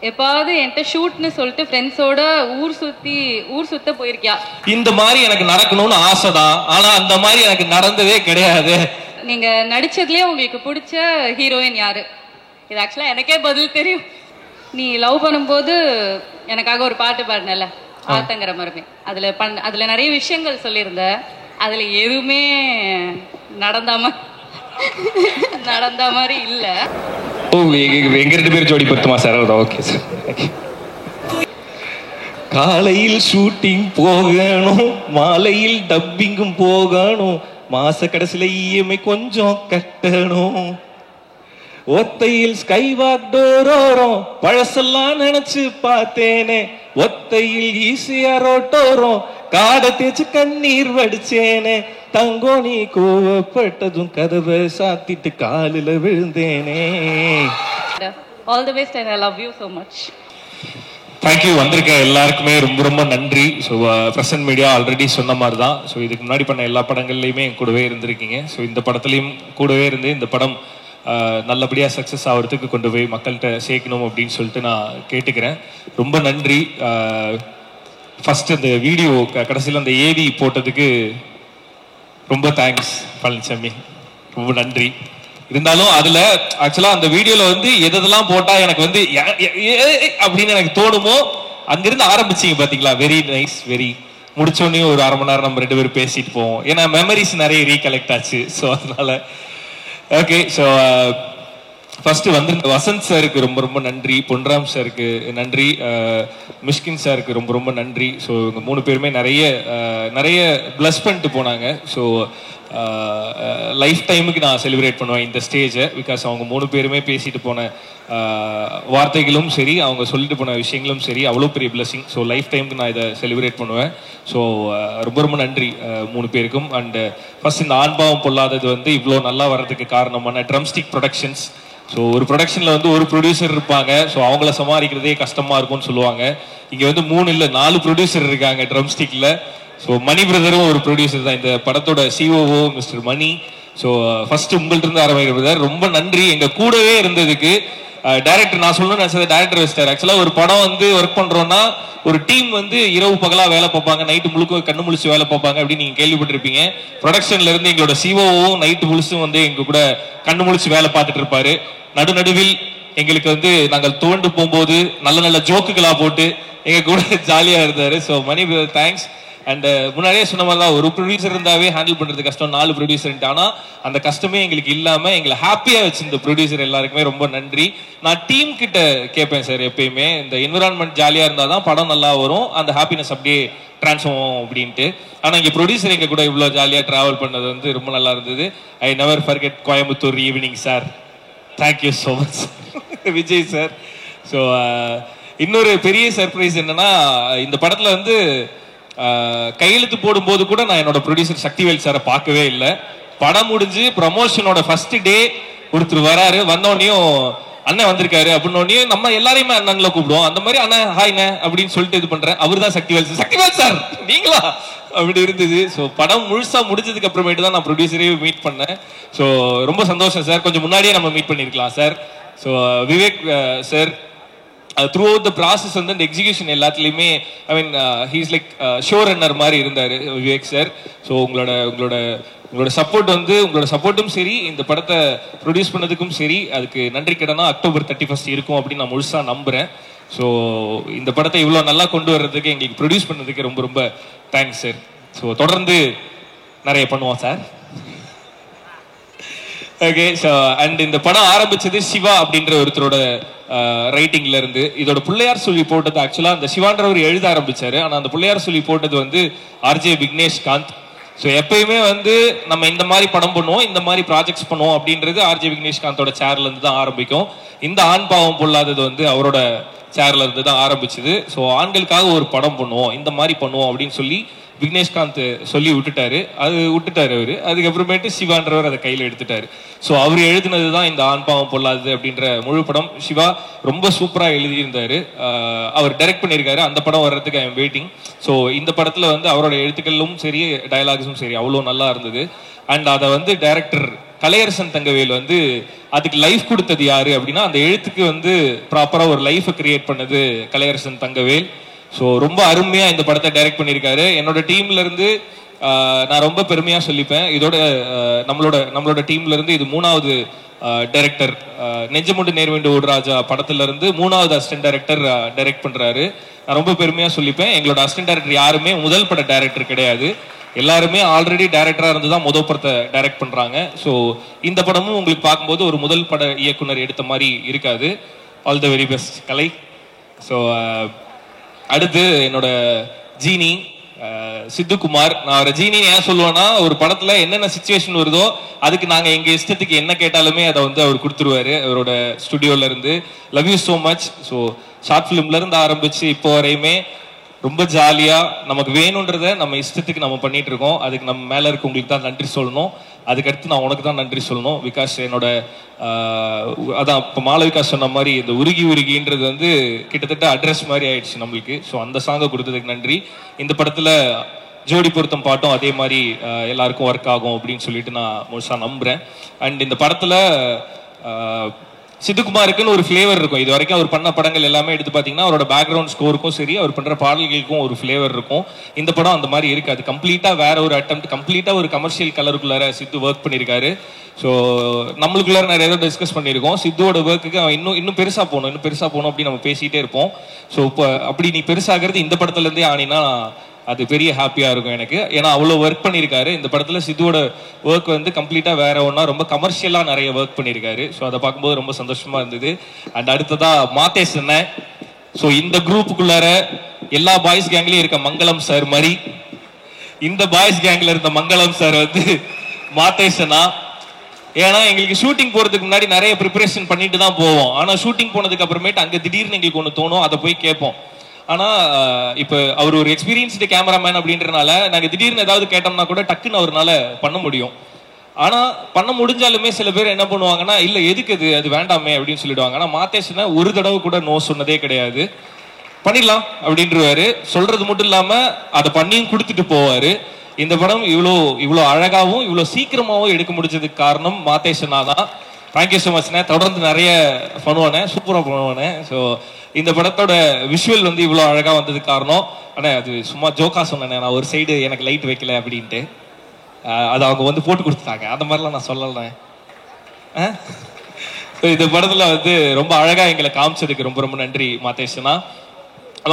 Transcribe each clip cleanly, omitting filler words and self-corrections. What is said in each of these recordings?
எப்பாவது என்கிட்ட ஷூட்னு சொல்லிட்டு ஃப்ரெண்ட்ஸோட ஊர் சுத்த போயிருக்கியா? இந்த மாதிரி எனக்கு நடக்கணும்னு ஆசைதான், ஆனா அந்த மாதிரி எனக்கு நடந்ததே கிடையாது. நீங்க நடிச்சதுலயே உங்களுக்கு பிடிச்ச ஹீரோயின் யாரு? இது ஆக்சுவலா எனக்கே பதில் தெரியும். நீ லவ் பண்ணும்போது எனக்காக ஒரு பாட்டு பாடினல, ஆத்தங்கிற மரமே, அதுல நிறைய விஷயங்கள் சொல்லியிருந்த, அதுல எதுவுமே நடந்த மாதிரி இல்ல. ஓ, எங்க 2 பேரும் ஜோடி பத்துமா சார்? Okay sir. காலையில் ஷூட்டிங் போகணும், மாலையில் டப்பிங்கும் போகணும், மாச கடைசியில இஎம்ஐ கொஞ்சம் கட்டணும், ஒத்தையில் ஸ்கை வாக் டோரோரம் பழசெல்லாம் நினைச்சு பார்த்தேனே, ஒத்தையில் ஈஸியா ரோட்டோரம் காடை தேய்ச்சு கண்ணீர் வடிச்சேனே, தங்கோ நீ கோவப்பட்டதும் கதவை சாத்திட்டு காலில் விழுந்தேனே. All the best and I love you so much. Thank you. வந்திருக்க எல்லாருக்குமே ரொம்ப ரொம்ப நன்றி. ஸோ பிரசன்ட் மீடியா ஆல்ரெடி சொன்ன மாதிரி தான். ஸோ இதுக்கு முன்னாடி பண்ண எல்லா படங்கள்லையுமே கூடவே இருந்திருக்கீங்க. ஸோ இந்த படத்துலையும் கூடவே இருந்து இந்த படம் நல்லபடியாக சக்ஸஸ் ஆகிறதுக்கு கொண்டு போய் மக்கள்கிட்ட சேர்க்கணும் அப்படின்னு சொல்லிட்டு நான் கேட்டுக்கிறேன். ரொம்ப நன்றி. ஃபஸ்ட்டு அந்த வீடியோ கடைசியில் அந்த ஏவி போட்டதுக்கு ரொம்ப தேங்க்ஸ் பழனிசாமி, ரொம்ப நன்றி. இருந்தாலும் அதில் ஆக்சுவலாக அந்த வீடியோவில் வந்து எதெல்லாம் போட்டால் எனக்கு வந்து அப்படின்னு எனக்கு தோணுமோ அங்கிருந்து ஆரம்பிச்சிங்க பார்த்தீங்களா? Very nice. வெரி முடிச்சோடனே ஒரு 1/2 மணி நேரம் நம்ம 2 பேரும் பேசிட்டு போவோம். ஏன்னா மெமரிஸ் நிறைய ரீகலெக்ட் ஆச்சு. ஸோ அதனால ஓகே. ஸோ ஃபர்ஸ்ட் வந்து வசந்த் சாருக்கு ரொம்ப ரொம்ப நன்றி, பொன்ராம் சாருக்கு நன்றி, மிஷ்கின் சாருக்கு ரொம்ப ரொம்ப நன்றி. ஸோ இவங்க 3 பேருமே நிறைய பிளஸ் பண்ணிட்டு போனாங்க. ஸோ லைஃப் டைமுக்கு நான் செலிப்ரேட் பண்ணுவேன் இந்த ஸ்டேஜை. பிகாஸ் அவங்க 3 பேருமே பேசிட்டு போன வார்த்தைகளும் சரி, அவங்க சொல்லிட்டு போன விஷயங்களும் சரி, அவ்வளோ பெரிய பிளஸிங். ஸோ லைஃப் டைமுக்கு நான் இதை செலிப்ரேட் பண்ணுவேன். ஸோ ரொம்ப ரொம்ப நன்றி 3 பேருக்கும். அண்டு ஃபர்ஸ்ட் இந்த ஆண்பாவம் பொல்லாதது வந்து இவ்வளோ நல்லா வர்றதுக்கு காரணமான ட்ரம்ஸ்டிக் ப்ரொடக்ஷன்ஸ். ஸோ ஒரு ப்ரொடக்ஷனில் வந்து ஒரு ப்ரொடியூசர் இருப்பாங்க. ஸோ அவங்கள சமாளிக்கிறதே கஷ்டமாக இருக்கும்னு சொல்லுவாங்க. இங்கே வந்து 3 இல்லை 4 ப்ரொடியூசர் இருக்காங்க ட்ரம்ஸ்டிக்கில். ஸோ மணி பிரதரும் ஒரு ப்ரொடியூசர் தான், இந்த படத்தோட சிஓஓ மிஸ்டர் மணி. ஸோ ஃபர்ஸ்ட் உங்கள்ட்ட இருந்து ஆரம்பிக்கிற பிரதர், ரொம்ப நன்றி எங்கள் கூடவே இருந்ததுக்கு. டைரக்டர் நான் சொல்லணும்னு நினைச்சது டைரக்டர் வச்சிட்டார். ஆக்சுவலாக ஒரு படம் வந்து ஒர்க் பண்ணுறோன்னா ஒரு டீம் வந்து இரவு பகலாக வேலை பார்ப்பாங்க, நைட்டு முழுக்க கண்ணு முழிச்சு வேலை பார்ப்பாங்க அப்படின்னு நீங்கள் கேள்விப்பட்டிருப்பீங்க. ப்ரொடக்ஷன்ல இருந்து எங்களோட சிஓஓவும் நைட்டு முழுசும் வந்து எங்க கூட கண்ணு முழிச்சு வேலை பார்த்துட்டு இருப்பாரு. நடுநடுவில் எங்களுக்கு வந்து நாங்கள் துவண்டு போகும்போது நல்ல நல்ல ஜோக்குகளா போட்டு எங்க கூட ஜாலியா இருந்தாரு. So Mani brother thanks. And முன்னாடியே சொன்ன மாதிரி தான், ஒரு ப்ரொடியூசர் இருந்தாவே ஹேண்டில் பண்றது கஷ்டம், 4 ப்ரொடியூசர். ஆனால் அந்த கஷ்டமே எங்களுக்கு இல்லாம எங்களை ஹாப்பியா வச்சிருந்த ப்ரொடியூசர் எல்லாருக்குமே ரொம்ப நன்றி. நான் டீம் கிட்ட கேட்பேன் சார் எப்பயுமே, இந்த என்விரான்மெண்ட் ஜாலியா இருந்தால் தான் படம் நல்லா வரும், அந்த ஹாப்பினஸ் அப்படியே டிரான்ஸ்ஃபார்ம் ஆகும் அப்படின்ட்டு. ஆனால் இங்கே ப்ரொடியூசர் எங்க கூட இவ்வளோ ஜாலியாக டிராவல் பண்ணது வந்து ரொம்ப நல்லா இருந்தது. I never forget Coimbatore evening sir. Thank you so much Vijay sir. So இன்னொரு பெரிய சர்ப்ரைஸ் என்னன்னா, இந்த படத்தில் வந்து கையெழுத்து போடும்போது கூட நான் என்னோட ப்ரொடியூசர் சக்திவேல் சாரை பார்க்கவே இல்லை. படம் முடிஞ்சு ப்ரமோஷனோட ஃபர்ஸ்ட் டே ஒருத்தர் வராரு, வந்தோடனையும் அண்ணன் வந்திருக்காரு அப்படின்னோடனே நம்ம எல்லாரையுமே அண்ணன்ல கூப்பிடுவோம். அந்த மாதிரி அண்ணன் ஹாய்ண்ண அப்படின்னு சொல்லிட்டு இது பண்றேன். அவர் தான் சக்திவேல் சார். சக்திவேல் சார் நீங்களா அப்படி இருந்தது. ஸோ படம் முழுசா முடிஞ்சதுக்கு அப்புறமேட்டு தான் நான் ப்ரொடியூசரே மீட் பண்ணேன். ஸோ ரொம்ப சந்தோஷம் சார். கொஞ்சம் முன்னாடியே நம்ம மீட் பண்ணிருக்கலாம் sir. So Vivek sir throughout the process வந்து அந்த எக்ஸிகியூஷன் எல்லாத்துலேயுமே I mean he's like show runner மாதிரி இருந்தார் விவேக் சார். ஸோ உங்களோட சப்போர்ட் வந்து உங்களோட சப்போர்ட்டும் சரி, இந்த படத்தை ப்ரொடியூஸ் பண்ணதுக்கும் சரி, அதுக்கு நன்றி கடனா October 31 இருக்கும் அப்படின்னு நான் முழுசாக நம்புகிறேன். ஸோ இந்த படத்தை இவ்வளோ நல்லா கொண்டு வர்றதுக்கு எங்களுக்கு ப்ரொடியூஸ் பண்ணதுக்கு ரொம்ப ரொம்ப தேங்க்ஸ் சார். ஸோ தொடர்ந்து நிறைய பண்ணுவோம் சார். ஓகே. ஸோ அண்ட் இந்த படம் ஆரம்பிச்சது சிவா அப்படின்ற ஒருத்தரோட ரைட்டிங்ல இருந்து. இதோட பிள்ளையார் சொல்லி போட்டது ஆக்சுவலா அந்த சிவான்றவர் எழுத ஆரம்பிச்சாரு. ஆனால் அந்த பிள்ளையார் சொல்லி போட்டது வந்து ஆர்ஜே விக்னேஷ் காந்த். ஸோ எப்பயுமே வந்து நம்ம இந்த மாதிரி படம் பண்ணுவோம், இந்த மாதிரி ப்ராஜெக்ட்ஸ் பண்ணுவோம் அப்படின்றது ஆர்ஜே விக்னேஷ் காந்தோட சேர்ல இருந்து தான் ஆரம்பிக்கும். இந்த ஆண் பாவம் பொல்லாதது வந்து அவரோட சேர்ல இருந்து தான் ஆரம்பிச்சது. ஸோ ஆண்களுக்காக ஒரு படம் பண்ணுவோம், இந்த மாதிரி பண்ணுவோம் அப்படின்னு சொல்லி விக்னேஷ்காந்த் சொல்லி விட்டுட்டாரு. அவரு அதுக்கப்புறமேட்டு சிவான்றவர் அதை கையில் எடுத்துட்டாரு. ஸோ அவர் எழுதினது தான் இந்த ஆண் பாவம் பொல்லாதது அப்படின்ற முழு படம். சிவா ரொம்ப சூப்பராக எழுதியிருந்தாரு. அவர் டைரக்ட் பண்ணியிருக்காரு. அந்த படம் வர்றதுக்கு ஐ எம் வெயிட்டிங். ஸோ இந்த படத்தில் வந்து அவரோட எழுத்துக்களும் சரி, டயலாக்ஸும் சரி அவ்வளோ நல்லா இருந்தது. அண்ட் அதை வந்து டைரக்டர் கலையரசன் தங்கவேல் வந்து அதுக்கு லைஃப் கொடுத்தது யாரு அப்படின்னா, அந்த எழுத்துக்கு வந்து ப்ராப்பரா ஒரு லைஃபை கிரியேட் பண்ணது கலையரசன் தங்கவேல். ஸோ ரொம்ப அருமையா இந்த படத்தை டைரக்ட் பண்ணியிருக்காரு. என்னோட டீம்ல இருந்து நான் ரொம்ப பெருமையா சொல்லிப்பேன். இதோட நம்மளோட டீம்ல இருந்து இது 3வது டைரக்டர். நெஞ்சமுண்டு நேர்வேண்டு ஓடுராஜா படத்துல இருந்து 3வது அசிஸ்டன்ட் டைரக்டர் டைரக்ட் பண்றாரு. நான் ரொம்ப பெருமையா சொல்லிப்பேன். எங்களோட அசிஸ்டன்ட் டைரக்டர் யாருமே முதல் பட டைரக்டர் கிடையாது. எல்லாருமே ஆல்ரெடி டைரக்டரா இருந்து தான் முதல் படத்தை டைரக்ட் பண்றாங்க. ஸோ இந்த படமும் உங்களுக்கு பார்க்கும்போது ஒரு முதல் பட இயக்குனர் எடுத்த மாதிரி இருக்காது. All the very best Kalai. So அடுத்து என்னோட ஜீனி சித்துக்குமார். நான் அவரை ஜீனி ஏன் சொல்லுவேன்னா, ஒரு படத்துல என்னென்ன சிச்சுவேஷன் வருதோ அதுக்கு நாங்க எங்க இஷ்டத்துக்கு என்ன கேட்டாலுமே அதை வந்து அவர் கொடுத்துருவாரு அவரோட ஸ்டுடியோல இருந்து. Love you so much. So short ஃபிலிம்ல இருந்து ஆரம்பிச்சு இப்போ வரையுமே ரொம்ப ஜாலியா நமக்கு வேணுன்றத நம்ம இஷ்டத்துக்கு நம்ம பண்ணிட்டு இருக்கோம். அதுக்கு நம்ம மேல இருக்க உங்களுக்கு தான் நன்றி சொல்லணும். அதுக்கடுத்து நான் உனக்கு தான் நன்றி சொல்லணும். விகாஷ் என்னோட அதான் இப்போ மாளவிகாஷ் சொன்ன மாதிரி இந்த உருகின்றது வந்து கிட்டத்தட்ட அட்ரஸ் மாதிரி ஆயிடுச்சு நம்மளுக்கு. ஸோ அந்த சாங்கை கொடுத்ததுக்கு நன்றி. இந்த படத்துல ஜோடி பொருத்தம் பாட்டும் அதே மாதிரி எல்லாருக்கும் ஒர்க் ஆகும் அப்படின்னு சொல்லிட்டு நான் முழுசா நம்புறேன். அண்ட் இந்த படத்துல சித்துக்குமாருக்குன்னு ஒரு ஃபிளேவர் இருக்கும். இது வரைக்கும் அவர் பண்ண படங்கள் எல்லாமே எடுத்து பார்த்தீங்கன்னா அவரோட பேக்ரவுண்ட் ஸ்கோருக்கும் சரி, அவர் பண்ற பாடல்களுக்கும் ஒரு ஃபிளேவர் இருக்கும். இந்த படம் அந்த மாதிரி இருக்காது. கம்ப்ளீட்டா வேற ஒரு அட்டெம்ப்ட், கம்ப்ளீட்டா ஒரு கமர்ஷியல் கலருக்குள்ளார சித்து ஒர்க் பண்ணியிருக்காரு. ஸோ நம்மளுக்குள்ளார நிறைய ஏதோ டிஸ்கஸ் பண்ணியிருக்கோம். சித்துவோட ஒர்க்குக்கு அவன் இன்னும் பெருசா போகணும் அப்படின்னு நம்ம பேசிட்டே இருப்போம். ஸோ இப்போ அப்படி நீ பெருசாகிறது இந்த படத்துல இருந்தே ஆனினா அது பெரிய ஹாப்பியா இருக்கும் எனக்கு. ஏன்னா அவ்வளோ ஒர்க் பண்ணியிருக்காரு. இந்த படத்துல சித்துவோட ஒர்க் வந்து கம்ப்ளீட்டா வேற ஒன்னா ரொம்ப கமர்ஷியலா நிறைய ஒர்க் பண்ணியிருக்காரு. ஸோ அதை பார்க்கும்போது ரொம்ப சந்தோஷமா இருந்தது. அண்ட் அடுத்ததா மாதேஷ் அண்ணன். ஸோ இந்த குரூப்புக்குள்ளார எல்லா பாய்ஸ் கேங்லயும் இருக்க மங்களம் சார் மாதிரி இந்த பாய்ஸ் கேங்ல இருந்த மங்களம் சார் வந்து மாதேஷ் அண்ணா. ஏன்னா எங்களுக்கு ஷூட்டிங் போறதுக்கு முன்னாடி நிறைய ப்ரிப்பரேஷன் பண்ணிட்டு தான் போவோம். ஆனா ஷூட்டிங் போனதுக்கு அப்புறமேட்டு அங்க திடீர்னு எங்களுக்கு ஒன்று தோணும், அதை போய் கேட்போம். ஆனா இப்ப அவர் ஒரு எக்ஸ்பீரியன்ஸ்டு கேமராமேன் அப்படின்றனால நாங்க திடீர்னு ஏதாவது கேட்டோம்னா கூட டக்குன்னு அவரால் பண்ண முடியும். ஆனா பண்ண முடிஞ்சாலுமே சில பேர் என்ன பண்ணுவாங்கன்னா, இல்ல எதுக்கு அது வேண்டாமே அப்படின்னு சொல்லிடுவாங்க. ஆனா மாதேஷ்னா ஒரு தடவை கூட நோ சொன்னதே கிடையாது. பண்ணிடலாம் அப்படின்றவாரு. சொல்றது மட்டும் இல்லாம அதை பண்ணியும் கொடுத்துட்டு போவாரு. இந்த படம் இவ்வளோ அழகாவும் இவ்வளோ சீக்கிரமாவும் எடுக்க முடிஞ்சதுக்கு காரணம் மாதேஷனா தான். தேங்க்யூ ஸோ மச்ண்ணே. தொடர்ந்து நிறைய பண்ணுவானே, சூப்பராக பண்ணுவானே. ஸோ இந்த படத்தோட விஷுவல் வந்து இவ்வளோ அழகாக வந்ததுக்கு காரணம் ஆனால் அது சும்மா ஜோக்கா சொன்னேன். நான் ஒரு சைடு எனக்கு லைட் வைக்கல அப்படின்ட்டு அது அவங்க வந்து போட்டு கொடுத்துட்டாங்க. அந்த மாதிரிலாம் நான் சொல்லலை. இந்த படத்தில் வந்து ரொம்ப அழகாக எங்களை காமிச்சதுக்கு ரொம்ப ரொம்ப நன்றி மாதேஷனா.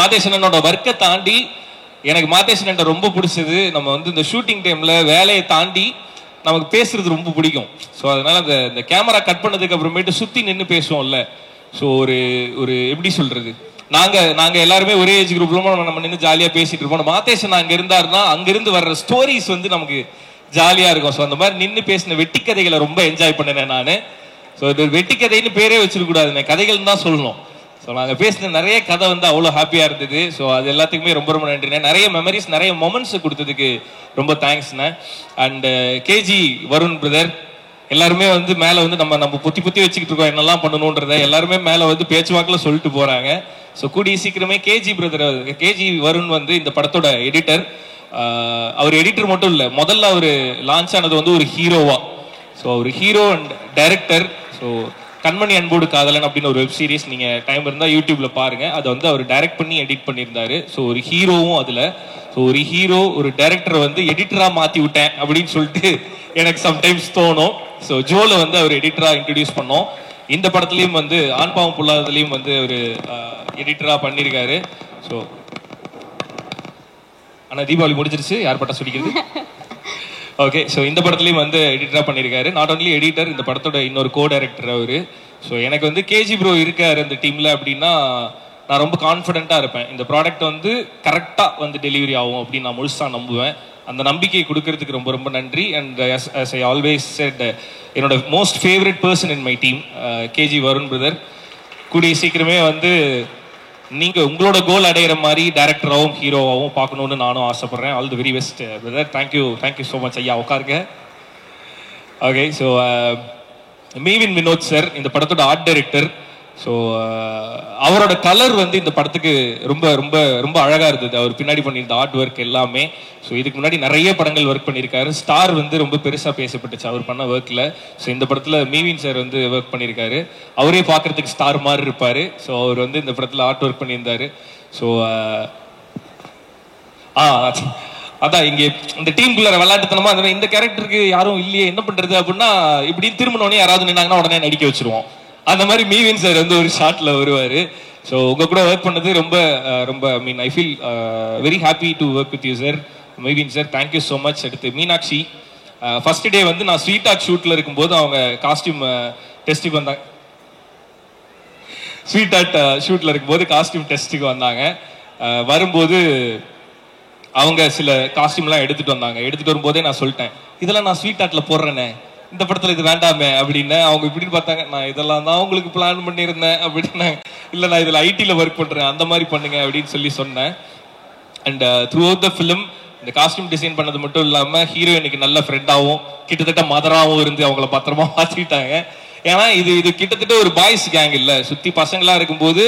மாதேஷனோட ஒர்க்கை தாண்டி எனக்கு மாதேஷன் ரொம்ப பிடிச்சது, நம்ம வந்து இந்த ஷூட்டிங் டைம்ல வேலையை தாண்டி நமக்கு பேசுறது ரொம்ப பிடிக்கும். ஸோ அதனால அந்த கேமரா கட் பண்ணதுக்கு அப்புறமேட்டு சுத்தி நின்று பேசுவோம்ல. ஸோ ஒரு எப்படி சொல்றது, நாங்க எல்லாருமே ஒரே ஏஜ் குரூப்ல நம்ம நின்று ஜாலியா பேசிட்டு இருப்போம். மாதேஷன் அங்க இருந்தாருன்னா அங்கிருந்து வர்ற ஸ்டோரிஸ் வந்து நமக்கு ஜாலியா இருக்கும். ஸோ அந்த மாதிரி நின்று பேசின வெட்டி கதைகளை ரொம்ப என்ஜாய் பண்ணினேன் நான். ஸோ வெட்டி கதைன்னு பேரே வச்சிருக்க கூடாதுண்ணே, கதைகள் தான் சொல்லணும். ஸோ நாங்கள் பேசின நிறைய கதை வந்து அவ்வளோ ஹாப்பியாக இருந்தது. ஸோ அது எல்லாத்துக்குமே ரொம்ப ரொம்ப நன்றிண்ணே. நிறைய மெமரிஸ் நிறைய மொமெண்ட்ஸ் கொடுத்ததுக்கு ரொம்ப தேங்க்ஸ்ண்ணே. அண்ட் கேஜி வருண் பிரதர் எல்லாருமே வந்து மேலே வந்து நம்ம புத்தி வச்சுக்கிட்டு இருக்கோம் என்னெல்லாம் பண்ணணுன்றத எல்லாருமே மேலே வந்து பேச்சுவாக்கில் சொல்லிட்டு போகிறாங்க. ஸோ கூடிய சீக்கிரமே கேஜி வருண் வந்து இந்த படத்தோட எடிட்டர். அவர் எடிட்டர் மட்டும் இல்லை, முதல்ல அவர் லான்ச் ஆனது வந்து ஒரு ஹீரோவா. ஸோ ஒரு ஹீரோ அண்ட் டைரக்டர். ஸோ கண்மணி அன்போடு காதலன் அப்படின்னு ஒரு வெப் சீரிஸ் நீங்க டைம் இருந்தா யூடியூப்ல பாருங்க. அதை வந்து அவர் டைரக்ட் பண்ணி எடிட் பண்ணியிருந்தாரு. ஸோ ஒரு ஹீரோவும் அதுல. ஸோ ஒரு ஹீரோ ஒரு டைரக்டரை வந்து எடிட்டரா மாத்தி விட்டேன் அப்படின்னு சொல்லிட்டு எனக்கு சம்டைம்ஸ் தோணும். ஸோ ஜோல வந்து அவர் எடிட்டரா இன்ட்ரடியூஸ் பண்ணோம். இந்த படத்துலயும் வந்து ஆண் பாவம் புல்லாததுலயும் வந்து ஒரு எடிட்டரா பண்ணியிருக்காரு. ஸோ ஆனா தீபாவளி முடிஞ்சிருச்சு, யார் பட்டா சொல்லிக்கிறது. ஓகே, ஸோ இந்த படத்துலையும் வந்து எடிட்டராக பண்ணியிருக்காரு. நாட் ஓன்லி எடிட்டர், இந்த படத்தோட இன்னொரு கோ டைரக்டர் அவர். ஸோ எனக்கு வந்து கேஜி ப்ரோ இருக்கார் அந்த டீமில் அப்படின்னா நான் ரொம்ப கான்ஃபிடென்ட்டாக இருப்பேன். இந்த ப்ராடக்ட் வந்து கரெக்டாக வந்து டெலிவரி ஆகும் அப்படின்னு நான் முழுசாக நம்புவேன். அந்த நம்பிக்கையை கொடுக்கறதுக்கு ரொம்ப ரொம்ப நன்றி. And as I always said, என்னோட most favourite person in my team KG Varun brother. கூடிய சீக்கிரமே வந்து நீங்க உங்களோட கோல் அடையிற மாதிரி டைரக்டராகவும் ஹீரோவாகவும் பார்க்கணும்னு நானும் ஆசைப்படுறேன். All the very best brother. Thank you so much ஐயா. உட்காருங்க. ஓகே, ஸோ மேவின் வினோத் சார் இந்த படத்தோட ஆர்ட் டைரக்டர். ஸோ அவரோட கலர் வந்து இந்த படத்துக்கு ரொம்ப ரொம்ப ரொம்ப அழகாக இருந்தது. அவர் பின்னாடி பண்ணியிருந்த ஆர்ட் ஒர்க் எல்லாமே. ஸோ இதுக்கு முன்னாடி நிறைய படங்கள் ஒர்க் பண்ணியிருக்காரு. ஸ்டார் வந்து ரொம்ப பெருசாக பேசப்பட்டுச்சு அவர் பண்ண ஒர்க்கில். ஸோ இந்த படத்தில் மீவின் சார் வந்து ஒர்க் பண்ணியிருக்காரு. அவரே பார்க்குறதுக்கு ஸ்டார் மாதிரி இருப்பார். ஸோ அவர் வந்து இந்த படத்தில் ஆர்ட் ஒர்க் பண்ணியிருந்தார். ஸோ அதான் இங்கே இந்த டீமுக்குள்ள விளையாட்டுத்தனமா இந்த கேரக்டருக்கு யாரும் இல்லையே என்ன பண்றது அப்படின்னா இப்படி திரும்பினோடனே யாராவது நின்னாங்கன்னா உடனே நடிக்க வச்சிருவோம். அந்த மாதிரி மீவின் சார் வந்து ஒரு ஷாட்ல வருவாரு. ஸோ உங்க கூட ஒர்க் பண்ணது ரொம்ப ரொம்ப I feel very happy to work with you sir. Mevin sir thank you so much. அடுத்து மீனாட்சி, ஃபர்ஸ்ட் டே வந்து நான் ஸ்வீட் ஆர்ட் ஷூட்ல இருக்கும்போது அவங்க காஸ்டியூம் டெஸ்ட்டுக்கு வந்தாங்க. ஸ்வீட் ஆர்ட் ஷூட்ல இருக்கும்போது காஸ்டியூம் டெஸ்ட்டுக்கு வந்தாங்க. வரும்போது அவங்க சில காஸ்டியூம்லாம் எடுத்துட்டு வந்தாங்க. எடுத்துட்டு வரும்போதே நான் சொல்லிட்டேன், இதெல்லாம் நான் ஸ்வீட் ஆர்ட்ல போடுறேனே, இந்த படத்துல இது வேண்டாமே அப்படின்னு. அவங்க இப்படின்னு பார்த்தாங்க, நான் இதெல்லாம் தான் உங்களுக்கு பிளான் பண்ணியிருந்தேன் அப்படின்னு. இல்லை நான் இதில் ஐடியில் ஒர்க் பண்ணுறேன், அந்த மாதிரி பண்ணுங்க அப்படின்னு சொன்னேன். And through out the film இந்த காஸ்டியூம் டிசைன் பண்ணது மட்டும் இல்லாமல் ஹீரோயினுக்கு நல்ல ஃப்ரெண்டாகவும் கிட்டத்தட்ட மதராகவும் இருந்து அவங்கள பத்திரமா மாற்றிட்டாங்க. ஏன்னா இது இது கிட்டத்தட்ட ஒரு பாய்ஸ் கேங் இல்லை, சுற்றி பசங்களாக இருக்கும்போது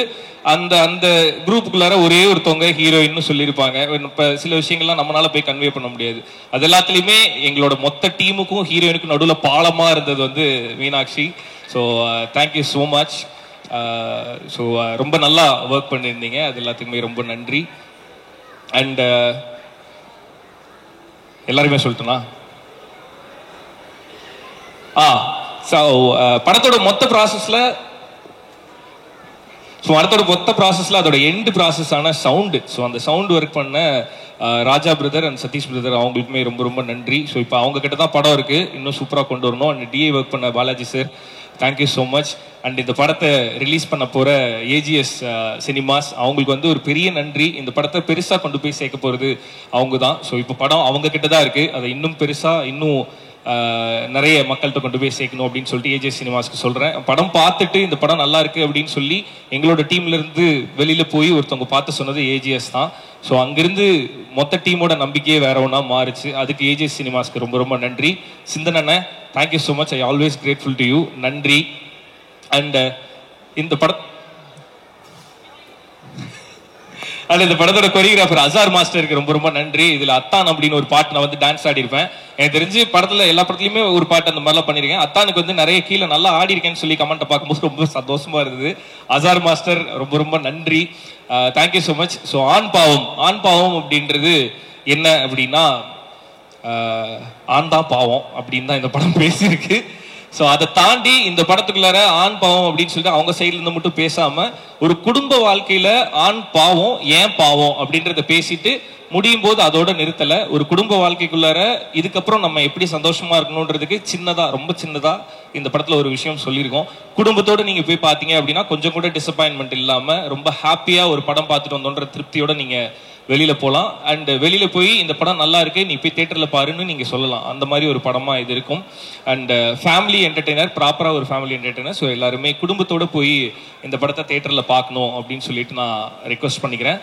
அந்த அந்த குரூப்புக்குள்ளார ஒரே ஒருத்தவங்க ஹீரோயின்னு சொல்லியிருப்பாங்க. இப்போ சில விஷயங்கள்லாம் நம்மளால போய் கன்வே பண்ண முடியாது. அது எல்லாத்துலேயுமே எங்களோட மொத்த டீமுக்கும் ஹீரோயினுக்கும் நடுவில் பாலமாக இருந்தது வந்து Meenakshi. So thank you so much. So ரொம்ப நல்லா ஒர்க் பண்ணியிருந்தீங்க, அது எல்லாத்துக்குமே ரொம்ப நன்றி. அண்ட் எல்லாருமே சொல்லிட்டோனா ஸோ படத்தோட மொத்த ப்ராசஸில் அதோட எண்டு ப்ராசஸான சவுண்டு. ஸோ அந்த சவுண்ட் ஒர்க் பண்ண ராஜா பிரதர் அண்ட் சதீஷ் பிரதர் அவங்களுக்குமே ரொம்ப ரொம்ப நன்றி. ஸோ இப்போ அவங்க கிட்ட தான் படம் இருக்கு, இன்னும் சூப்பராக கொண்டு வரணும். அண்ட் டிஏ ஒர்க் பண்ண Balaji sir thank you so much. And இந்த படத்தை ரிலீஸ் பண்ண போகிற ஏஜிஎஸ் சினிமாஸ் அவங்களுக்கு வந்து ஒரு பெரிய நன்றி. இந்த படத்தை பெருசாக கொண்டு போய் சேர்க்க போகிறது அவங்க தான். ஸோ இப்போ படம் அவங்க கிட்ட தான் இருக்குது, அதை இன்னும் பெருசாக இன்னும் நிறைய மக்கள்கிட்ட கொண்டு போய் சேர்க்கணும் அப்படின்னு சொல்லிட்டு ஏஜிஎஸ் சினிமாஸ்க்கு சொல்கிறேன். படம் பார்த்துட்டு இந்த படம் நல்லா இருக்குது அப்படின்னு சொல்லி எங்களோட டீம்லேருந்து வெளியில் போய் ஒருத்தவங்க பார்த்து சொன்னது ஏஜிஎஸ் தான். ஸோ அங்கிருந்து மொத்த டீமோட நம்பிக்கையே வேற ஒன்றா மாறிச்சு. அதுக்கு ஏஜிஎஸ் சினிமாஸ்க்கு ரொம்ப ரொம்ப நன்றி. சிந்தனண்ணே thank you so much, I always grateful to you, நன்றி. அண்ட் இந்த படத்தோட கொரியோகிராஃபர் அசார் மாஸ்டருக்கு ரொம்ப ரொம்ப நன்றி. இதுல அத்தான் அப்படின்னு ஒரு பாட்டு நான் வந்து டான்ஸ் ஆடி இருப்பேன். எனக்கு தெரிஞ்சு படத்துல எல்லா படத்துலயுமே ஒரு பாட்டு அந்த மாதிரிலாம் பண்ணிருக்கேன். அத்தானுக்கு வந்து நிறைய கீழே நல்லா ஆடி இருக்கேன்னு சொல்லி கமெண்ட் பார்க்கும்போது ரொம்ப சந்தோஷமா இருந்தது. அசார் மாஸ்டர் ரொம்ப ரொம்ப நன்றி, தேங்க்யூ ஸோ மச். ஸோ ஆண் பாவம் அப்படின்றது என்ன அப்படின்னா ஆண் தான் பாவம் அப்படின்னு தான் இந்த படம் பேசியிருக்கு. ஸோ அதை தாண்டி இந்த படத்துக்குள்ளார ஆண் பாவம் அப்படின்னு சொல்லிட்டு அவங்க சைட்ல இருந்து மட்டும் பேசாம ஒரு குடும்ப வாழ்க்கையில ஆண் பாவம் ஏன் பாவம் அப்படின்றத பேசிட்டு முடியும் போது அதோட நிறுத்தல. ஒரு குடும்ப வாழ்க்கைக்குள்ளார இதுக்கப்புறம் நம்ம எப்படி சந்தோஷமா இருக்கணும்ன்றதுக்கு ரொம்ப சின்னதா இந்த படத்துல ஒரு விஷயம் சொல்லியிருக்கோம். குடும்பத்தோட நீங்க போய் பாத்தீங்க அப்படின்னா கொஞ்சம் கூட டிசப்பாயின்மெண்ட் இல்லாம ரொம்ப ஹாப்பியா ஒரு படம் பார்த்துட்டு வந்தோன்ற திருப்தியோட நீங்க வெளியில போகலாம். அண்ட் வெளியில போய் இந்த படம் நல்லா இருக்கு, நீ போய் தியேட்டர்ல பாருன்னு நீங்க சொல்லலாம். அந்த மாதிரி ஒரு படமா இது இருக்கும். அண்ட் ஃபேமிலி என்டர்டெய்னர், ப்ராப்பரா ஒரு ஃபேமிலி என்டர்டெய்னர். ஸோ எல்லாருமே குடும்பத்தோட போய் இந்த படத்தை தியேட்டர்ல பார்க்கணும் அப்படின்னு சொல்லிட்டு நான் ரெக்வஸ்ட் பண்ணிக்கிறேன்.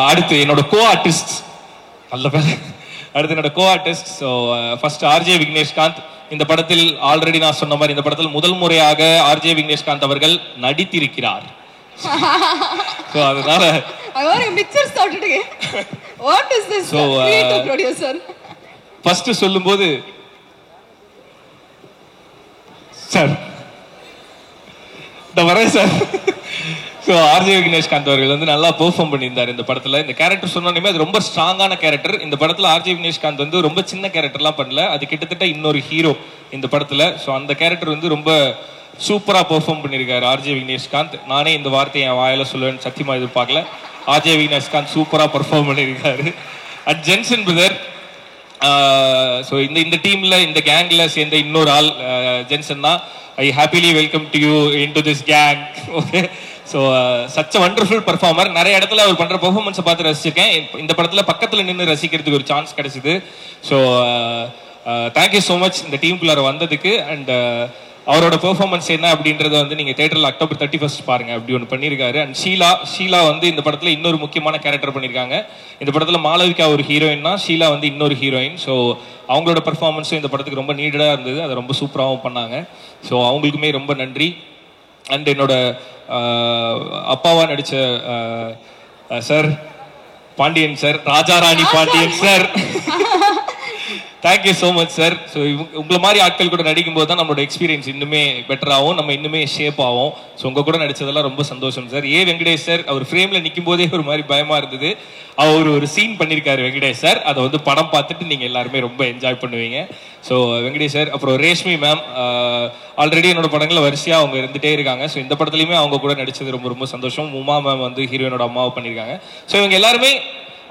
அடுத்து என்னோட co artist, so first RJ Vigneshkanth. இந்த படத்தில் ஆல்ரெடி நான் சொன்ன மாதிரி இந்த படத்தில் முதல் முறையாக ஆர்ஜே விக்னேஷ்காந்த் அவர்கள் நடித்திருக்கிறார். So அதனால I want a mixer started again. What is this? So creative producer. First சொல்லும்போது sir sir so RJ Vigneshkanth அவர்கள் வந்து நல்லா பெர்ஃபார்ம் பண்ணியிருந்தார் இந்த படத்தில். இந்த கேரக்டர் சொன்னோன்னே அது ரொம்ப ஸ்ட்ராங்கான கேரக்டர். இந்த படத்தில் ஆர்ஜே விக்னேஷ்காந்த் வந்து ரொம்ப சின்ன கேரக்டர்லாம் பண்ணல, அது கிட்டத்தட்ட இன்னொரு ஹீரோ இந்த படத்தில். ஸோ அந்த கேரக்டர் வந்து ரொம்ப சூப்பராக பெர்ஃபார்ம் பண்ணியிருக்காரு ஆர்ஜே விக்னேஷ்காந்த். நானே இந்த வார்த்தையை என் வாயில சொல்லுவேன்னு சத்தியமா எதிர்பார்க்கல. ஆர்ஜே விக்னேஷ்காந்த் சூப்பராக பெர்ஃபார்ம் பண்ணியிருக்காரு. அட் ஜென்சன் பிரதர், ஸோ இந்த டீம்ல இந்த கேங்ல சேர்ந்த இன்னொரு ஆள் ஜென்சன் தான். I happily welcome to you into this gang. Okay, so such a wonderful performer. நிறைய இடத்துல அவர் பண்ற பெர்ஃபார்மன்ஸை பார்த்து ரசிச்சிருக்கேன். இந்த படத்துல பக்கத்துல நின்று ரசிக்கிறதுக்கு ஒரு சான்ஸ் கிடைச்சிது. ஸோ தேங்க்யூ ஸோ மச் இந்த டீமுக்குள்ளார வந்ததுக்கு. அண்ட் அவரோட பெர்ஃபார்மன்ஸ் என்ன அப்படின்றத வந்து நீங்க தியேட்டர்ல அக்டோபர் 31 பாருங்க. அப்படி ஒன்று பண்ணியிருக்காரு. அண்ட் ஷீலா வந்து இந்த படத்துல இன்னொரு முக்கியமான கேரக்டர் பண்ணியிருக்காங்க. இந்த படத்துல மாளவிகா ஒரு ஹீரோயின்னா, ஷீலா வந்து இன்னொரு ஹீரோயின். ஸோ அவங்களோட பெர்ஃபார்மன்ஸும் இந்த படத்துக்கு ரொம்ப நீடடாக இருந்தது. அதை ரொம்ப சூப்பராகவும் பண்ணாங்க. ஸோ அவங்களுக்குமே ரொம்ப நன்றி. அண்ட் என்னோட அப்பாவா நடிச்ச sir Pandian sir, Raja Rani Pandian sir, thank you so much sir. So உங்களை மாதிரி ஆட்கள் கூட நடிக்கும் போது தான் நம்மளோட எக்ஸ்பீரியன்ஸ் இன்னுமே பெட்டர் ஆகும், நம்ம இன்னுமே ஷேப் ஆகும். ஸோ உங்க கூட நடிச்சதெல்லாம் ரொம்ப சந்தோஷம் சார். வெங்கடேஷ் சார், அவர் ஃப்ரேம்ல நிற்கும் போதே ஒரு மாதிரி பயமா இருந்தது. அவர் ஒரு சீன் பண்ணியிருக்காரு வெங்கடேஷ் சார், அதை வந்து படம் பார்த்துட்டு நீங்க எல்லாருமே ரொம்ப என்ஜாய் பண்ணுவீங்க. ஸோ வெங்கடேஷ் சார், அப்புறம் ரேஷ்மி மேம், ஆல்ரெடி என்னோட படங்களில் வரிசையா அவங்க இருந்துட்டே இருக்காங்க. ஸோ இந்த படத்துலையுமே அவங்க கூட நடிச்சது ரொம்ப ரொம்ப சந்தோஷம். உமா மேம் வந்து ஹீரோயினோட அம்மாவை பண்ணியிருக்காங்க. ஸோ இவங்க எல்லாருமே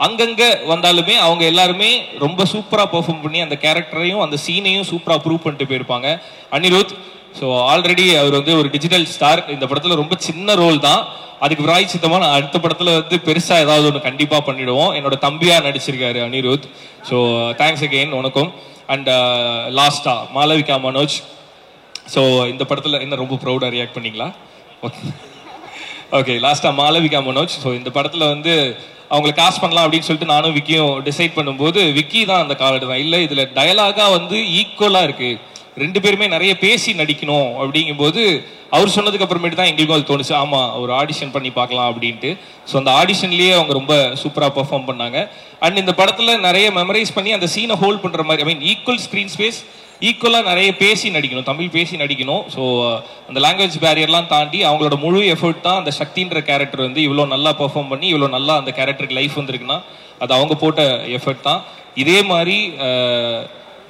அங்கங்க வந்தாலுமே அவங்க எல்லாருமே ரொம்ப சூப்பரா பெர்ஃபார்ம் பண்ணி அந்த கேரக்டரையும் அந்த சீனையும் சூப்பரா ப்ரூவ் பண்ணிட்டு போயிருப்பாங்க. அனிருத், ஸோ ஆல்ரெடி அவர் வந்து ஒரு டிஜிட்டல் ஸ்டார். இந்த படத்துல ரொம்ப சின்ன ரோல் தான், அதுக்கு பிராய்ச்சித்தமா நான் அடுத்த படத்துல வந்து பெருசா ஏதாவது ஒன்று கண்டிப்பா பண்ணிடுவோம். என்னோட தம்பியா நடிச்சிருக்காரு அனிருத். ஸோ தேங்க்ஸ் அகெயின் உனக்கும். அண்ட் லாஸ்டா மாளவிகா மனோஜ். ஸோ இந்த படத்துல என்ன ரொம்ப ப்ரௌடா ரியாக்ட் பண்ணீங்களா? ஓகே ஓகே, லாஸ்டா மாளவிகா மனோஜ். ஸோ இந்த படத்துல வந்து அவங்களை காஸ்ட் பண்ணலாம் அப்படின்னு சொல்லிட்டு நானும் விக்கியும் டிசைட் பண்ணும்போது விக்கி தான் அந்த கால் எடுத்தான். இல்லை இதுல டயலாகா வந்து ஈக்குவலா இருக்கு, ரெண்டு பேருமே நிறைய பேசி நடிக்கணும் அப்படிங்கும்போது அவர் சொன்னதுக்கு அப்புறமேட்டு தான் எங்களுக்கும் அது தோணுச்சு, ஆமா ஒரு ஆடிஷன் பண்ணி பார்க்கலாம் அப்படின்ட்டு. ஸோ அந்த ஆடிஷன்லயே அவங்க ரொம்ப சூப்பரா பெர்ஃபார்ம் பண்ணாங்க. அண்ட் இந்த படத்துல நிறைய மெமரைஸ் பண்ணி அந்த சீனை ஹோல்ட் பண்ற மாதிரி, ஐ மீன் ஈக்குவல் ஸ்கிரீன் ஸ்பேஸ், ஈக்குவலா நிறைய பேசி நடிக்கணும், தமிழ் பேசி நடிக்கணும். ஸோ அந்த லாங்குவேஜ் பேரியர்லாம் தாண்டி அவங்களோட முழு எஃபர்ட் தான் அந்த சக்தின்ற கேரக்டர் வந்து இவ்வளோ நல்லா பெர்ஃபார்ம் பண்ணி இவ்வளோ நல்லா அந்த கேரக்டருக்கு லைஃப் வந்துருக்குன்னா அது அவங்க போட்ட எஃபர்ட் தான். இதே மாதிரி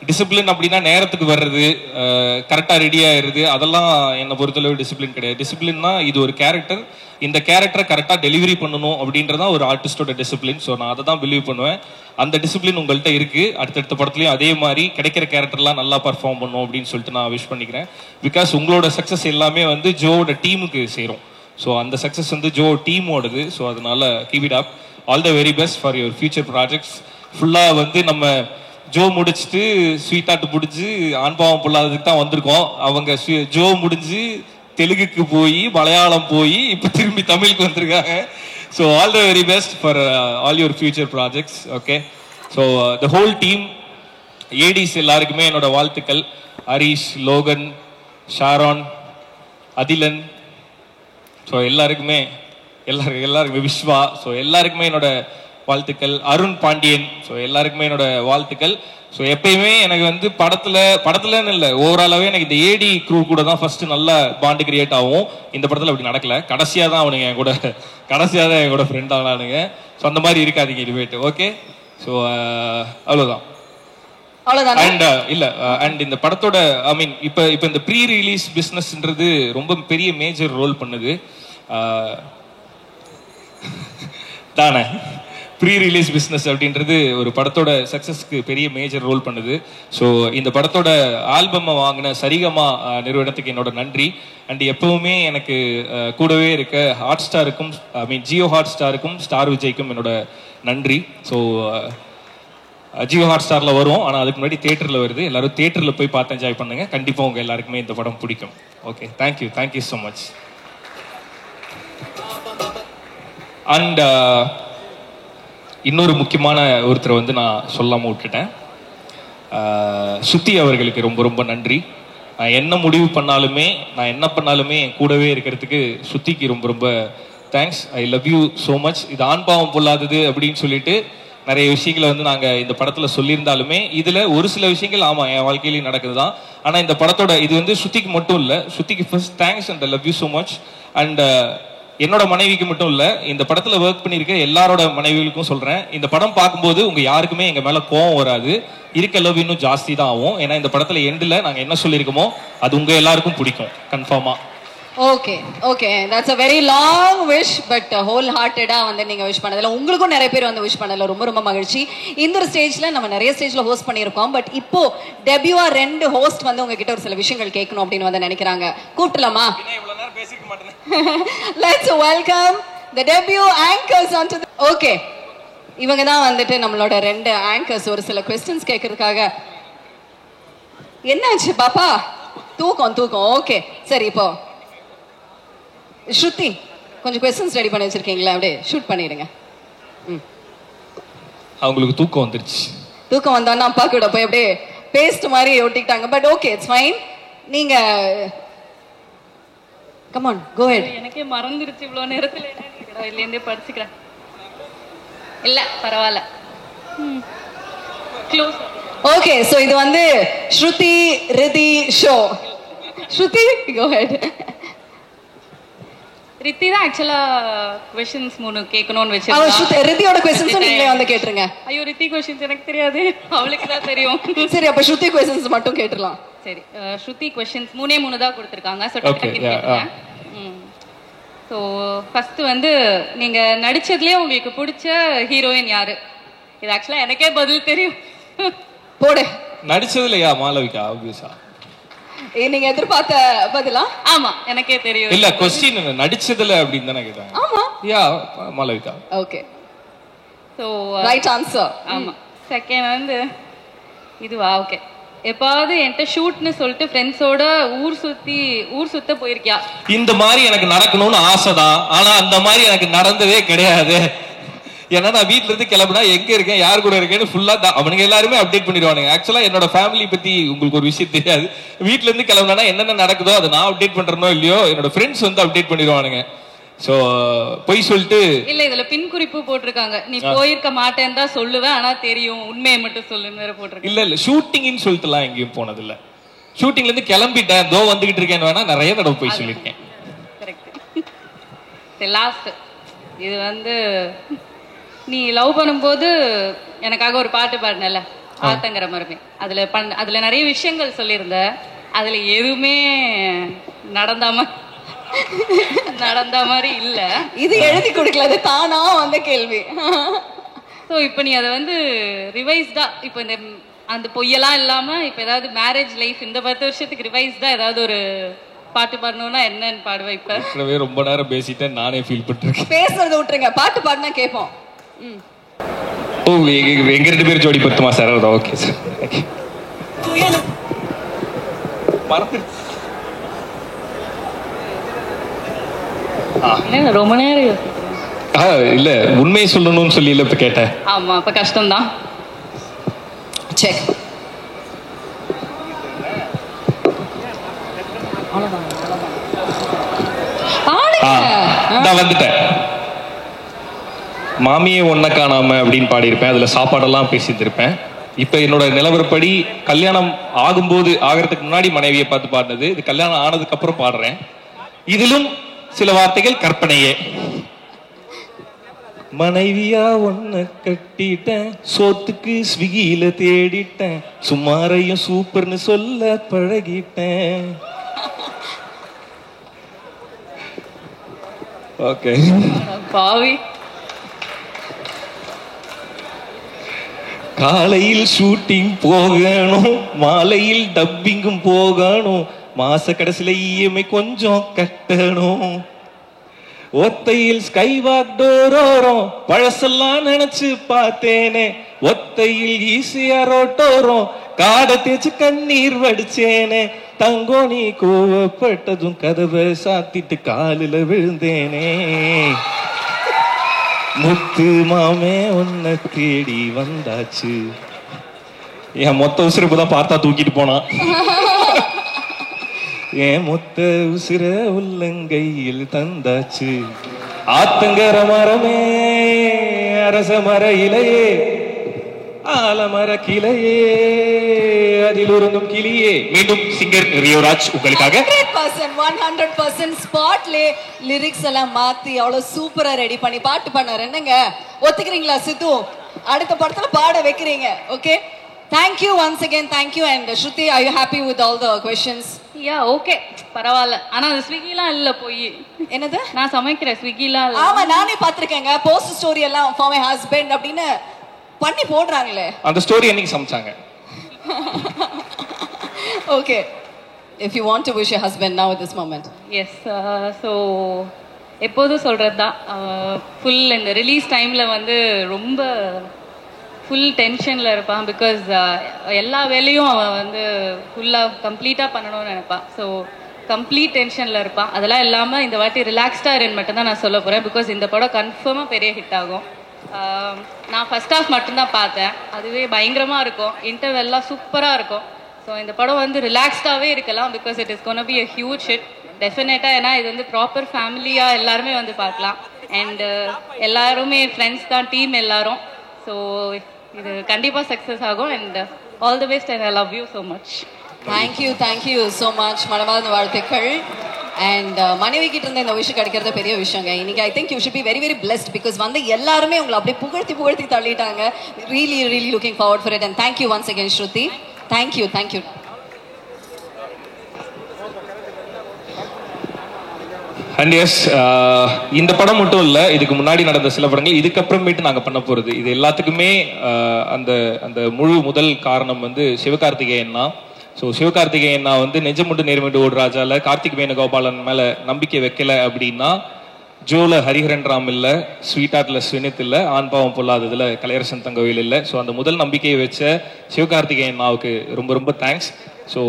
டிசிப்ளின் அப்படின்னா நேரத்துக்கு வர்றது, கரெக்டாக ரெடி ஆயிடுறது, அதெல்லாம் என்னை பொறுத்தளவு டிசிப்ளின் கிடையாது. டிசிப்ளின்னா இது ஒரு கேரக்டர், இந்த கேரக்டரை கரெக்டாக டெலிவரி பண்ணணும் அப்படின்றதான் ஒரு ஆர்டிஸ்டோட டிசிப்ளின். ஸோ நான் அதை தான் பிலீவ் பண்ணுவேன். அந்த டிசிப்ளின் உங்கள்கிட்ட இருக்கு. அடுத்தடுத்த படத்துலையும் அதே மாதிரி கிடைக்கிற கேரக்டர்லாம் நல்லா பர்ஃபார்ம் பண்ணும் அப்படின்னு சொல்லிட்டு நான் விஷ் பண்ணிக்கிறேன். பிகாஸ் உங்களோட சக்ஸஸ் எல்லாமே வந்து ஜோவோட டீமுக்கு சேரும். ஸோ அந்த சக்ஸஸ் வந்து ஜோ டீமோடது. ஸோ அதனால keep it up. All the very best for your future projects. ஃபுல்லாக வந்து நம்ம ஜோ முடிச்சுட்டு ஸ்வீட்டாட்டு முடிஞ்சு ஆண்பாவம் பொல்லாததுக்கு தான் வந்திருக்கோம். அவங்க ஜோ முடிஞ்சு தெலுங்குக்கு போய் மலையாளம் போய் இப்போ திரும்பி தமிழுக்கு வந்திருக்காங்க. So all the very best for all your future projects. Okay, so the whole team, ADs எல்லாருக்குமே என்னோட வாழ்த்துக்கள். ஹரிஷ், லோகன், ஷாரான், அதிலன், ஸோ எல்லாருக்குமே விஸ்வா, ஸோ எல்லாருக்குமே என்னோட வாழ்த்துக்கள். அருண் பாண்டியன், ஸோ எல்லாருக்குமே என்னோட வாழ்த்துக்கள். ஸோ எப்பயுமே எனக்கு வந்து படத்துலன்னு இல்லை, ஓவராலாவே எனக்கு இந்த ஏடி க்ரூ கூட தான் ஃபர்ஸ்ட் நல்ல பாண்டு கிரியேட் ஆகும். இந்த படத்துல அப்படி நடக்கல. கடைசியாக தான் அவனுங்க என் கூட ஃப்ரெண்ட் ஆனானுங்க. ஸோ அந்த மாதிரி இருக்காதீங்க இனிமேட்டு. ஓகே, ஸோ அவ்வளோதான். அண்ட் இந்த படத்தோட ஐ மீன் இப்போ இந்த ப்ரீ ரிலீஸ் பிஸ்னஸ்ன்றது ரொம்ப பெரிய மேஜர் ரோல் பண்ணுது தானே. ப்ரீ ரிலீஸ் பிஸ்னஸ் அப்படின்றது ஒரு படத்தோட சக்ஸஸ்க்கு பெரிய மேஜர் ரோல் பண்ணுது. ஸோ இந்த படத்தோட ஆல்பமை வாங்கின சரிகமா நிறுவனத்துக்கு என்னோட நன்றி. அண்ட் எப்பவுமே எனக்கு கூடவே இருக்க ஹாட் ஸ்டாருக்கும், ஐ மீன் ஜியோ ஹாட் ஸ்டாருக்கும், ஸ்டார் விஜய்க்கும் என்னோட நன்றி. ஸோ ஜியோ ஹாட் ஸ்டார்ல வரும், ஆனால் அதுக்கு முன்னாடி தியேட்டர்ல வருது. எல்லாரும் தியேட்டர்ல போய் பார்த்து என்ஜாய் பண்ணுங்க. கண்டிப்பாக உங்க எல்லாருக்குமே இந்த படம் பிடிக்கும். Okay, thank you so much. And இன்னொரு முக்கியமான ஒருத்தரை வந்து நான் சொல்லாமல் விட்டுட்டேன். சுத்தி அவர்களுக்கு ரொம்ப ரொம்ப நன்றி. நான் என்ன முடிவு பண்ணாலுமே, நான் என்ன பண்ணாலுமே என் கூடவே இருக்கிறதுக்கு சுத்திக்கு ரொம்ப ரொம்ப thanks. I love you so much. இது ஆண்பாவம் பொல்லாதது அப்படின்னு சொல்லிட்டு நிறைய விஷயங்களை வந்து நாங்கள் இந்த படத்தில் சொல்லியிருந்தாலுமே இதில் ஒரு சில விஷயங்கள் ஆமாம் என் வாழ்க்கையிலையும் நடக்குது தான். ஆனால் இந்த படத்தோட இது வந்து சுத்திக்கு மட்டும் இல்லை, சுத்திக்கு first thanks and I love you so much. And என்னோட மனைவிக்கு மட்டும் இல்லை, இந்த படத்தில் ஒர்க் பண்ணியிருக்க எல்லாரோட மனைவிகளுக்கும் சொல்கிறேன், இந்த படம் பார்க்கும்போது உங்கள் யாருக்குமே எங்கள் மேலே கோவம் வராது, இருக்க லவ் இன்னும் ஜாஸ்தி தான் ஆகும். ஏன்னா இந்த படத்தில் எண்டில் நாங்கள் என்ன சொல்லியிருக்கோமோ அது உங்கள் எல்லாருக்கும் பிடிக்கும் கன்ஃபார்மாக. Okay that's a very long wish but wholehearted-ஆ வந்து நீங்க விஷ் பண்ணதுல உங்களுக்கும் நிறைய பேர் வந்து விஷ் பண்ணதுல ரொம்ப ரொம்ப மகிழ்ச்சி. இந்த ஒரு ஸ்டேஜ்ல நம்ம நிறைய ஸ்டேஜ்ல ஹோஸ்ட் பண்ணியிருக்கோம். பட் இப்போ டெபியூவா 2 ஹோஸ்ட் வந்து உங்ககிட்ட ஒரு சில விஷயங்கள் கேட்கணும் அப்படின்னு வந்து நினைக்கிறாங்க. கூப்பிடலாமா? Let's welcome the debut anchors onto the... Okay, இவங்க தான் வந்துட்டு நம்மளோட 2 ஆங்கர்ஸ் ஒரு சில क्वेश्चंस கேட்கறதுக்காக. என்னாச்சு பாப்பா? தூக்கம் ஓகே. சரி, இப்போ ஸ்ருதி கொஞ்சம் கொஸ்டின்ஸ் ரெடி பண்ணி வச்சிருக்கீங்களா? அப்படியே ஷூட் பண்ணிடுங்க. அவங்களுக்கு தூக்கம் வந்துருச்சு. தூக்கம் வந்தோன்னா அப்பா கூட போய் அப்படியே பேஸ்ட் மாதிரி ஒட்டிக்கிட்டாங்க. But okay, it's fine. நீங்க கம் ஆன், கோ ஹெட். எனக்கே மறந்துருச்சு இவ்வளோ நேரத்தில். இல்லையே படிச்சுக்கிறேன். இல்லை பரவாயில்ல. க்ளோஸ். ஓகே, ஸோ இது வந்து ஸ்ருதி ரிதி ஷோ. ஸ்ருதி, கோ ஹெட். ரித்தி தான் ஆக்சுவலா क्वेश्चंस 3 கேட்கணும்னு வெச்சிருக்கா. ரித்தியோட क्वेश्चंस நீங்களே வந்து கேட்ருங்க. ஐயோ, ரித்தி क्वेश्चंस எனக்கு தெரியாது, அவளுக்கு தான் தெரியும். சரி, அப்ப ஸ்ருதி क्वेश्चंस மட்டும் கேட்றலாம். சரி, ஸ்ருதி क्वेश्चंस 3 தான் கொடுத்திருக்காங்க. சோ டக்கு கேட்றேன். சோ ஃபர்ஸ்ட் வந்து நீங்க நடிச்சதுலயே உங்களுக்கு பிடிச்ச ஹீரோயின் யாரு? இது ஆக்சுவலா எனக்கே பதில் தெரியும். போடு. நடிச்சதுலயா? மாளவிகா ஆப்வியஸா. நீங்க எதிர்பார்த்த பதிலா? ஆமா, எனக்கே தெரியும். இல்ல, क्वेश्चन நடிச்சதுல அப்படினு தான கேட்டாங்க. ஆமா, yeah Malavika. Okay, so right answer. ஆமா. செகண்ட் வந்து இதுவா? ஓகே. எப்பாவது என்கிட்ட ஷூட்னு சொல்லிட்டு ஃப்ரெண்ட்ஸோட ஊர் சுத்த போயிருக்கியா? இந்த மாதிரி எனக்கு நடக்கணும்னு ஆசைதான், ஆனா அந்த மாதிரி எனக்கு நடந்ததே கிடையாது. ஏன்னா நான் வீட்டுல இருந்து கிளம்புனா எங்க இருக்கேன், யார் கூட இருக்கேன்னு ஃபுல்லா அவனுங்க எல்லாருமே அப்டேட் பண்ணிடுவானுங்க. ஆக்சுவலா என்னோட ஃபேமிலி பத்தி உங்களுக்கு ஒரு விஷயம் தெரியாது. வீட்டுல இருந்து கிளம்புனா என்னென்ன நடக்குதோ அதை நான் அப்டேட் பண்றனோ இல்லையோ, என்னோட ஃப்ரெண்ட்ஸ் வந்து அப்டேட் பண்ணிடுவானுங்க. சோ போய் சொல்லிட்டு இல்ல, இதுல பின் குறிப்பு போட்டிருக்காங்க. நீ போயிருக்க மாட்டேன்னு தான் சொல்லுவேன், ஆனா தெரியும், உண்மையை மட்டும் சொல்லுன்னு வேற போட்டிருக்காங்க. இல்ல ஷூட்டிங்னு சொல்லிட்டுலாம் எங்கேயும் போனது இல்ல. ஷூட்டிங்ல இருந்து கிளம்பிட்டேன், தோ வந்துகிட்டு இருக்கேன்னு வேணா நிறைய தடவை போய் சொல்லியிருக்கேன். கரெக்ட். லாஸ்ட் இது வந்து நீ லவ் பண்ணும்போது எனக்காக ஒரு பாட்டு பாடினல, ஆத்தங்கர மரமே. அதுல நிறைய விஷயங்கள் சொல்லியிருந்த, அதுல எதுவுமே நடந்த மாதிரி இல்ல. இது எழுதி கொடுக்கல, அது தானா வந்த கேள்வி. ஸோ இப்போ நீ அதை வந்து ரிவைஸ்டா, இப்போ இந்த அந்த பொய்யெல்லாம் இல்லாம இப்போ ஏதாவது மேரேஜ் லைஃப் இந்த 10 வருஷத்துக்கு ரிவைஸ்டா ஏதாவது ஒரு பாட்டு பாடணும்னா என்னன்னு பாடுவ? இப்ப ரொம்ப நேரம் பேசிட்டேன், நானே ஃபீல் பண்ணிருக்கேன். பேசுறத விட்டுருங்க, பாட்டு பாடினா கேட்போம். ஓ, எங்க 2 பேர் ஜோடி பத்துமா சார்? Okay sir. ரொம்ப நேரம் இல்ல, உண்மையை சொல்லணும்னு சொல்லி இல்ல இப்ப கேட்டேன். ஆமா, அப்ப கஷ்டம்தான். செக். வந்துட்டேன். மாமியே ஒன்ன காணாம அப்படின்னு பாடியிருப்பேன். அதுல சாப்பாடெல்லாம் பேசியிருந்திருப்பேன். இப்ப என்னோட நிலவரப்படி கல்யாணம் ஆகிறதுக்கு முன்னாடி மனைவியை பார்த்து பாடினது, இது கல்யாணம் ஆனதுக்கு அப்புறம் பாடுறேன். இதிலும் சில வார்த்தைகள் கற்பனையே. மனைவியா ஒன்ன கட்டிட்டேன், சோத்துக்கு ஸ்விக்கியில தேடிட்டேன், சுமாரையும் சூப்பர்னு சொல்ல பழகிட்டேன். ஓகே பாவி. காலையில் ஷூட்டிங் போகணும், மாலையில் டப்பிங்கும் போகணும், மாச கடைசியில இஎம்ஐ கொஞ்சம் கட்டணும், ஒத்தையில் ஸ்கை வாக் டோரோரம் பழசெல்லாம் நினைச்சு பார்த்தேனே, ஒத்தையில் ஈஸியா ரோட்டோரம் காடை தேய்ச்சு கண்ணீர் வடிச்சேனே, தங்கோ நீ கோவப்பட்டதும் கதவை சாத்திட்டு காலில விழுந்தேனே, முத்து மாமே உன்னை தேடி வந்தாச்சு. என் மொத்த உசுறு இப்பதான் பார்த்தா தூக்கிட்டு போனான். என் மொத்த உசுர உள்ளங்கையில் தந்தாச்சு. ஆத்தங்கர மரமே, அரச மர இலையே, ஆலமர கிளையே, அதில் உறங்கும் கிளியே. மீண்டும் சிங்கர் ரியோராஜ் உங்களுக்காக 100% ஸ்பாட்லே லிரிக்ஸ் எல்லாம் மாத்தி அவ்வளவு சூப்பரா ரெடி பண்ணி பாட்டு பண்ணாரு. என்னங்க ஒத்துக்கிறீங்களா சித்து? அடுத்த படத்துல பாட வைக்கிறீங்க. Okay, thank you once again. Thank you. And Shruti, are you happy with all the questions? Yeah, okay, பரவாயில்ல. ஆனா அது ஸ்விக்கிலாம் இல்ல. போய் என்னது? நான் சமைக்கிறேன், ஸ்விக்கிலாம் இல்ல. ஆமா, நானே பாத்துருக்கேங்க. போஸ்ட் ஸ்டோரி எல்லாம் for my husband அப்படின்னு பண்ணி போடுறாங்களே. அந்த ஸ்டோரி என்னைக்கு சமைச்சாங்க? Okay, if you want to wish your husband now at this moment. Yes, so எப்போதும் சொல்றது தான், ஃபுல் இந்த ரிலீஸ் டைம்ல வந்து ரொம்ப ஃபுல் டென்ஷனில் இருப்பான். பிகாஸ் எல்லா வேலையும் அவன் வந்து ஃபுல்லாக கம்ப்ளீட்டாக பண்ணணும்னு நினைப்பான். ஸோ கம்ப்ளீட் டென்ஷனில் இருப்பான். அதெல்லாம் இல்லாமல் இந்த வாட்டி ரிலாக்ஸ்டாக இருன்னு மட்டும்தான் நான் சொல்ல போகிறேன். பிகாஸ் இந்த படம் கன்ஃபார்மாக பெரிய ஹிட் ஆகும். நான் ஃபர்ஸ்ட் ஹாஃப் மட்டும்தான் பார்த்தேன். அதுவே பயங்கரமாக இருக்கும். இன்டர்வெல்லாம் சூப்பராக இருக்கும். ஸோ இந்த படம் வந்து ரிலாக்ஸ்டாகவே இருக்கலாம். Because it is gonna be a huge hit டெஃபினட்டாக. ஏன்னா இது வந்து ப்ராப்பர் ஃபேமிலியாக எல்லாருமே வந்து பார்க்கலாம். அண்ட் எல்லாருமே ஃப்ரெண்ட்ஸ் தான், டீம் எல்லாரும். ஸோ இது கண்டிப்பாக சக்ஸஸ் ஆகும். And all the best and I love you so much. Thank you so much. மனமார்ந்த வாழ்த்துக்கள். அண்ட் மனைவி கிட்ட இருந்து இந்த விஷயம் கிடைக்கிறது பெரிய விஷயங்க. இன்னைக்கு I think you should be very very blessed. Because வந்து எல்லாருமே உங்களை அப்படியே புகழ்த்தி தள்ளிட்டாங்க. Really looking forward for it. And thank you once again Shruti. Thank you. And yes, இந்த படம் மட்டும் இல்லை, இதுக்கு முன்னாடி நடந்த சில படங்கள், இதுக்கப்புறமேட்டு நாங்கள் பண்ண போகிறது, இது எல்லாத்துக்குமே அந்த அந்த முதல் காரணம் வந்து சிவகார்த்திகேயன் தான். ஸோ சிவகார்த்திகேயன் வந்து நெஞ்சமுண்டு நேர்மைண்டு ஓடுராஜால கார்த்திக் வேணுகோபாலன் மேலே நம்பிக்கை வைக்கல அப்படின்னா, ஜோல ஹரிஹரன் ராம் இல்லை, ஸ்வீட் ஆர்ட்ல ஸ்வினித் இல்லை, ஆண் பாவம் பொல்லாததுல கலையரசன் தங்கவேல் இல்லை. ஸோ அந்த முதல் நம்பிக்கையை வச்ச சிவகார்த்திகேயன் அண்ணாவுக்கு ரொம்ப ரொம்ப தேங்க்ஸ். ஸோ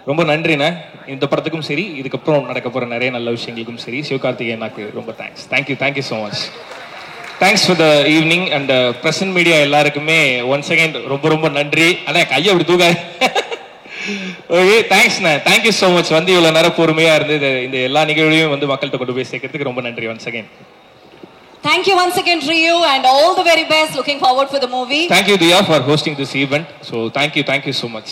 ரொம்ப நன்றிண்ணே. இந்த படத்துக்கும் சரி, இதுக்கப்புறம் நடக்க போகிற நிறைய நல்ல விஷயங்களுக்கும் சரி, சிவகார்த்திகேயன் அண்ணாக்கு ரொம்ப thanks. Thank you so much. Thanks for the evening. And present media எல்லாருக்குமே ஒன்ஸ் அகைன் ரொம்ப ரொம்ப நன்றி. ஆனால் கையை அப்படி தூக்காது. ஓகே, தேங்க்ஸ்ண்ணே. Thank you so much. வந்து இவ்வளோ நேரம் பொறுமையாக இருந்து இந்த எல்லா நிகழ்வையும் வந்து மக்கள்கிட்ட கொண்டு போய் சேர்க்கறதுக்கு ரொம்ப நன்றி once again. Thank you once again to you and all the very best. Looking forward for the movie. Thank you Diya for hosting this event. So thank you so much.